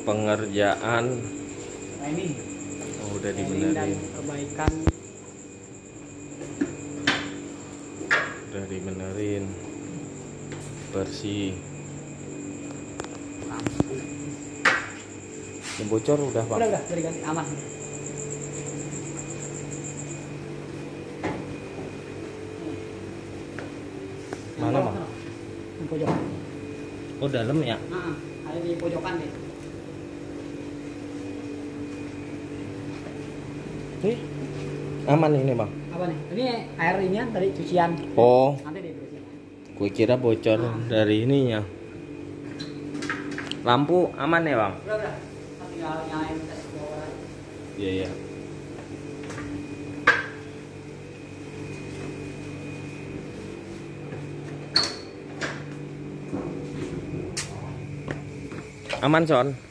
pengerjaan. Nah ini. Oh, udah dibenerin. Perbaikan. Udah dibenerin. Bersih. Yang bocor udah, Pak? Udah diganti, aman. Mana, Bang? Di pojokan. Oh, dalam ya? Nah, ada di pojokan deh. Nih, aman ini, Bang? Apa nih? Ini air ini tadi cucian. Oh, Nanti diberesin. gue kira bocor dari ininya. Lampu aman ya, Bang? Udah. Tinggal nyalain tes bawah. Iya, iya. Aman, Son.